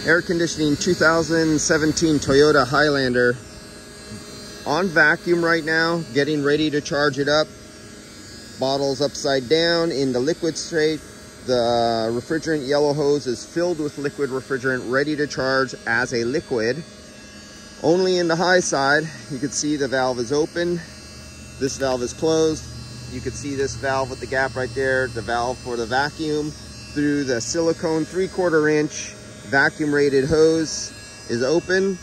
Air conditioning 2017 Toyota Highlander on vacuum right now, getting ready to charge it up. Bottles upside down in the liquid state. The refrigerant yellow hose is filled with liquid refrigerant, ready to charge as a liquid. Only in the high side, you can see the valve is open. This valve is closed. You can see this valve with the gap right there, the valve for the vacuum. Through the silicone 3/4 inch vacuum rated hose is open.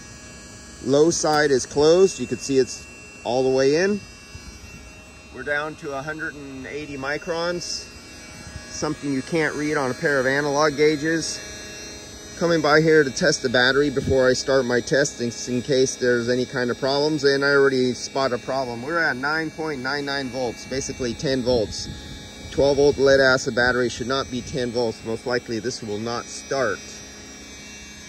Low side is closed. You can see it's all the way in. We're down to 180 microns, something you can't read on a pair of analog gauges. Coming by here to test the battery before I start my test in case there's any kind of problems, and I already spot a problem. We're at 9.99 volts, basically 10 volts. 12 volt lead acid battery should not be 10 volts. Most likely this will not start.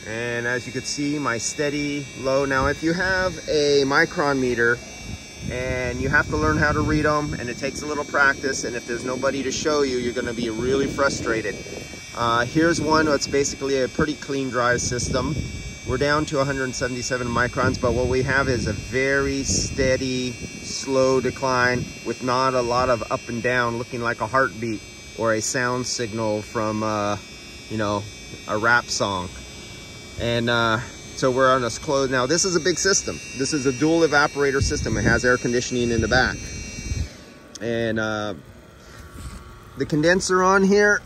And as you can see, my steady low. Now if you have a micron meter and you have to learn how to read them, and it takes a little practice, and if there's nobody to show you, you're going to be really frustrated. Here's one that's basically a pretty clean drive system. We're down to 177 microns, but what we have is a very steady, slow decline with not a lot of up and down, looking like a heartbeat or a sound signal from, you know, a rap song. And so we're on this closed. Now this is a big system. This is a dual evaporator system. It has air conditioning in the back. And the condenser on here,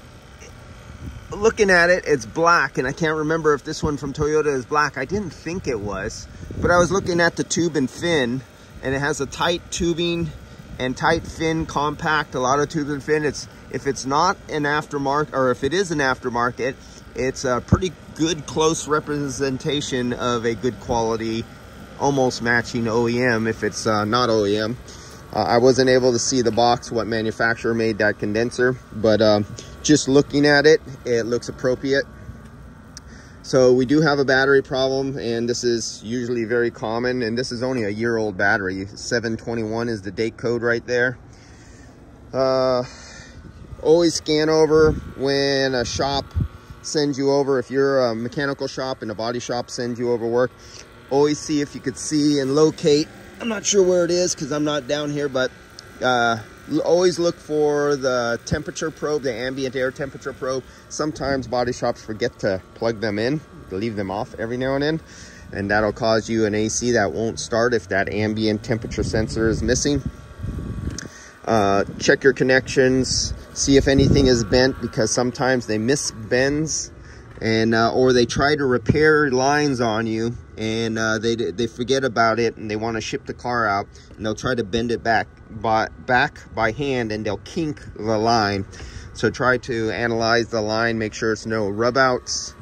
looking at it, it's black, and I can't remember if this one from Toyota is black. I didn't think it was, but I was looking at the tube and fin, and it has a tight tubing and tight fin compact, a lot of tube and fin. If it's not an aftermarket, or if it is an aftermarket, it's a pretty good close representation of a good quality, almost matching OEM if it's not OEM. I wasn't able to see the box, what manufacturer made that condenser, but just looking at it, it looks appropriate. So we do have a battery problem, and this is usually very common, and this is only a year-old battery. 721 is the date code right there. Always scan over when a shop sends you over. If you're a mechanical shop and a body shop sends you over work, always see if you could see and locate. I'm not sure where it is because I'm not down here, but always look for the temperature probe, the ambient air temperature probe. Sometimes body shops forget to plug them in, leave them off every now and then, and that'll cause you an AC that won't start if that ambient temperature sensor is missing. Check your connections, see if anything is bent, because sometimes they miss bends, and or they try to repair lines on you, and they forget about it, and they want to ship the car out, and they'll try to bend it back by hand, and they'll kink the line. So try to analyze the line, make sure it's no rub outs.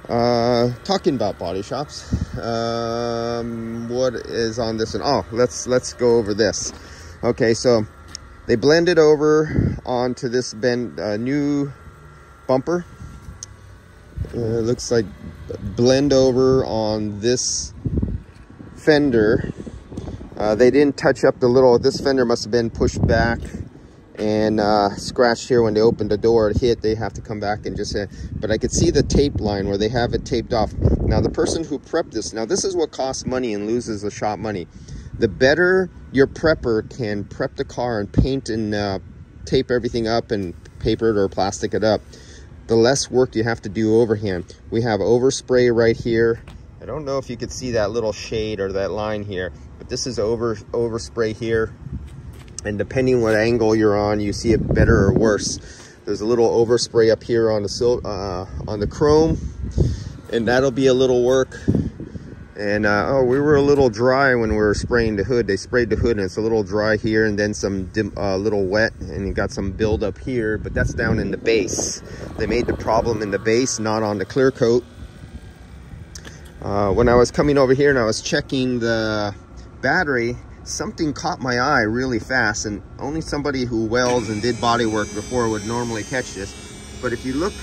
Talking about body shops, what is on this one? Oh, let's go over this. Okay, so they blended over onto this new bumper. Looks like blend over on this fender. They didn't touch up the little, this fender must have been pushed back and scratched here when they opened the door. It hit, they have to come back and just, but I could see the tape line where they have it taped off. Now the person who prepped this, now this is what costs money and loses the shop money. The better your prepper can prep the car and paint and tape everything up and paper it or plastic it up, the less work you have to do overhand. We have overspray right here. I don't know if you could see that little shade or that line here, but this is overspray here. And depending what angle you're on, you see it better or worse. There's a little overspray up here on the chrome, and that'll be a little work. And oh, we were a little dry when we were spraying the hood. They sprayed the hood and it's a little dry here, and then some little wet, and you got some build up here, but that's down in the base. They made the problem in the base, not on the clear coat. When I was coming over here and I was checking the battery, something caught my eye really fast, and only somebody who welds and did body work before would normally catch this. But if you look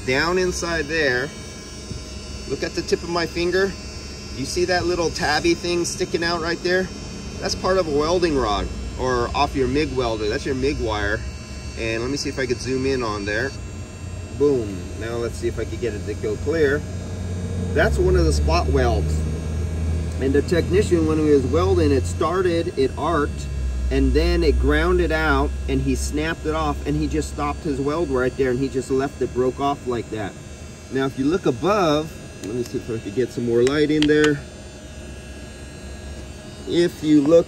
down inside there, look at the tip of my finger. You see that little tabby thing sticking out right there? That's part of a welding rod, or off your MIG welder. That's your MIG wire. And let me see if I could zoom in on there. Boom. Now let's see if I can get it to go clear. That's one of the spot welds. And the technician, when he was welding, it started, it arced, and then it grounded out, and he snapped it off, and he just stopped his weld right there, and he just left it, broke off like that. Now if you look above, let me see if I can get some more light in there. If you look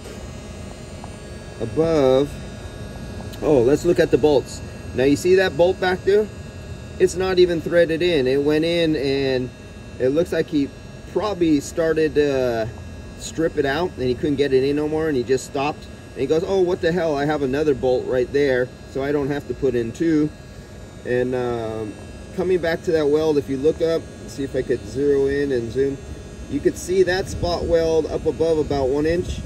above, oh, let's look at the bolts. Now you see that bolt back there? It's not even threaded in. It went in, and it looks like he probably started to strip it out, and he couldn't get it in no more, and he just stopped. And he goes, oh, what the hell, I have another bolt right there, so I don't have to put in two. And coming back to that weld, if you look up, see if I could zero in and zoom, you could see that spot weld up above about 1 inch.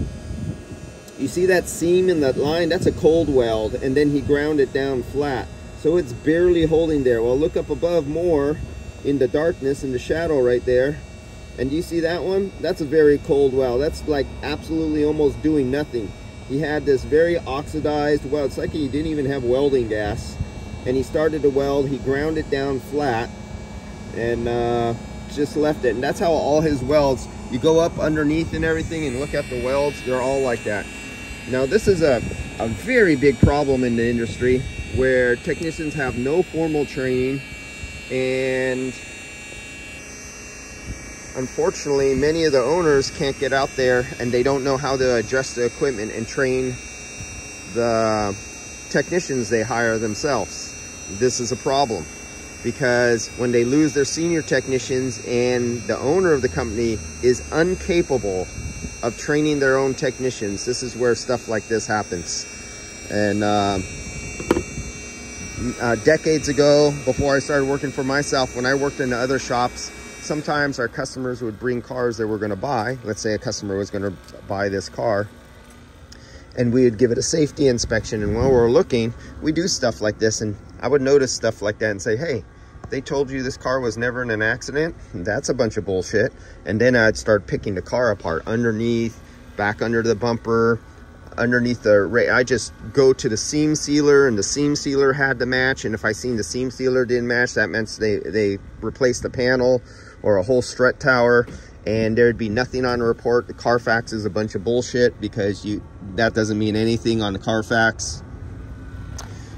You see that seam in that line? That's a cold weld, and then he ground it down flat. So it's barely holding there. Well, look up above more in the darkness, in the shadow right there. And do you see that one? That's a very cold weld. That's like absolutely almost doing nothing. He had this very oxidized weld. It's like he didn't even have welding gas. And he started to weld, he ground it down flat, and just left it. And that's how all his welds, you go up underneath and everything and look at the welds, they're all like that. Now this is a very big problem in the industry, where technicians have no formal training, and unfortunately many of the owners can't get out there, and they don't know how to adjust the equipment and train the technicians they hire themselves. This is a problem, because when they lose their senior technicians and the owner of the company is incapable of training their own technicians, this is where stuff like this happens. And decades ago, before I started working for myself, when I worked in the other shops, sometimes our customers would bring cars they were going to buy. Let's say a customer was going to buy this car, and we would give it a safety inspection. And while we're looking, we do stuff like this, and I would notice stuff like that and say, hey, they told you this car was never in an accident? That's a bunch of bullshit. And then I'd start picking the car apart, underneath, back under the bumper, underneath the, I just go to the seam sealer, and the seam sealer had to match. And if I seen the seam sealer didn't match, that meant they replaced the panel or a whole strut tower, and there'd be nothing on the report. The Carfax is a bunch of bullshit, because that doesn't mean anything on the Carfax.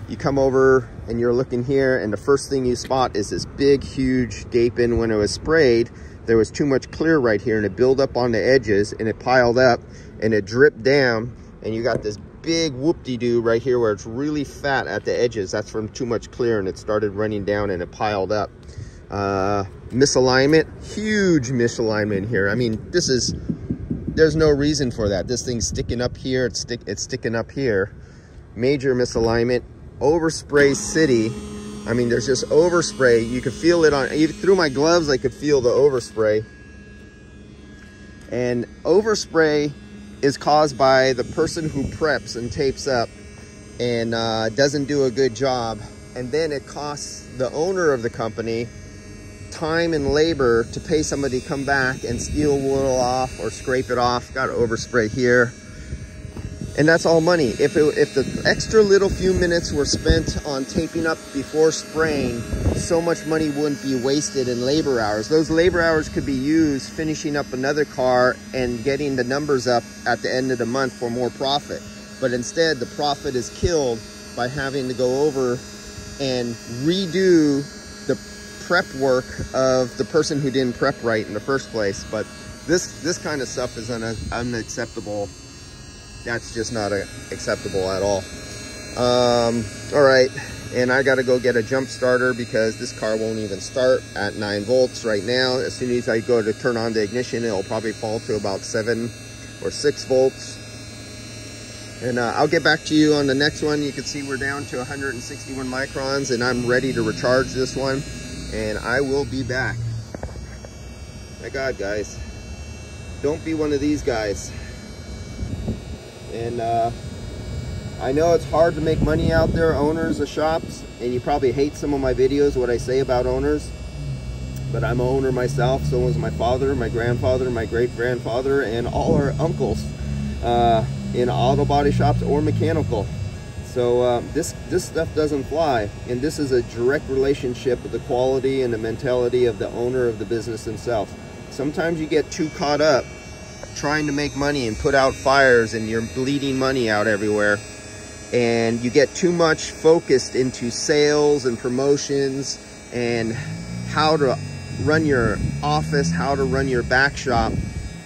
You come over and you're looking here, and the first thing you spot is this big, huge gaping. When it was sprayed, there was too much clear right here, and it built up on the edges, and it piled up, and it dripped down, and you got this big whoop-de-doo right here where it's really fat at the edges. That's from too much clear, and it started running down, and it piled up. Misalignment, huge misalignment here. I mean, there's no reason for that. This thing's sticking up here, it's sticking up here. Major misalignment. Overspray city. I mean, there's just overspray. You could feel it on, even through my gloves, I could feel the overspray. And overspray is caused by the person who preps and tapes up and doesn't do a good job. And then it costs the owner of the company time and labor to pay somebody to come back and steal wool off or scrape it off. Got overspray here. And that's all money. If the extra little few minutes were spent on taping up before spraying, so much money wouldn't be wasted in labor hours. Those labor hours could be used finishing up another car and getting the numbers up at the end of the month for more profit. But instead, the profit is killed by having to go over and redo the prep work of the person who didn't prep right in the first place. But this kind of stuff is unacceptable. That's just not acceptable at all. All right, and I gotta go get a jump starter, because this car won't even start at 9 volts right now. As soon as I go to turn on the ignition, it'll probably fall to about 7 or 6 volts. And I'll get back to you on the next one. You can see we're down to 161 microns, and I'm ready to recharge this one, and I will be back. My God, guys, don't be one of these guys. And I know it's hard to make money out there, owners of shops, and you probably hate some of my videos, what I say about owners, but I'm an owner myself. So was my father, my grandfather, my great-grandfather, and all our uncles in auto body shops or mechanical. So this stuff doesn't fly, and this is a direct relationship with the quality and the mentality of the owner of the business himself. Sometimes you get too caught up trying to make money and put out fires, and you're bleeding money out everywhere, and you get too much focused into sales and promotions and how to run your office, how to run your back shop,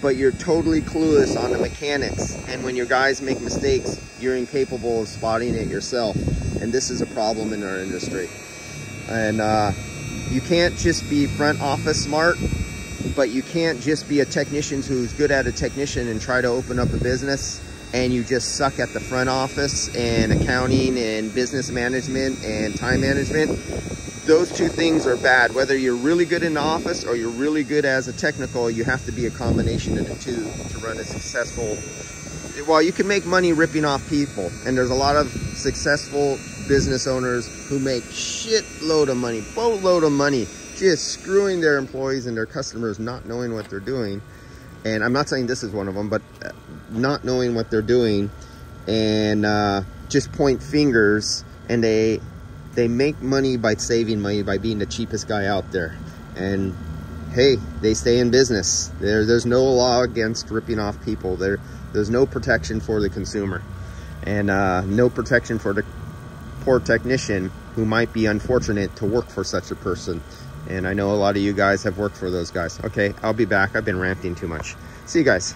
but you're totally clueless on the mechanics. And when your guys make mistakes, you're incapable of spotting it yourself. And this is a problem in our industry. And you can't just be front office smart, but you can't just be a technician who's good at a technician and try to open up a business and you just suck at the front office and accounting and business management and time management. Those two things are bad. Whether you're really good in the office or you're really good as a technical, you have to be a combination of the two to run a successful. Well, you can make money ripping off people, and there's a lot of successful business owners who make shitload of money, boatload of money, just screwing their employees and their customers, not knowing what they're doing. And I'm not saying this is one of them, but not knowing what they're doing, and just point fingers, and they make money by saving money by being the cheapest guy out there. And hey, they stay in business. There's no law against ripping off people. There's no protection for the consumer, and no protection for the poor technician who might be unfortunate to work for such a person. And I know a lot of you guys have worked for those guys. Okay, I'll be back. I've been ranting too much. See you guys.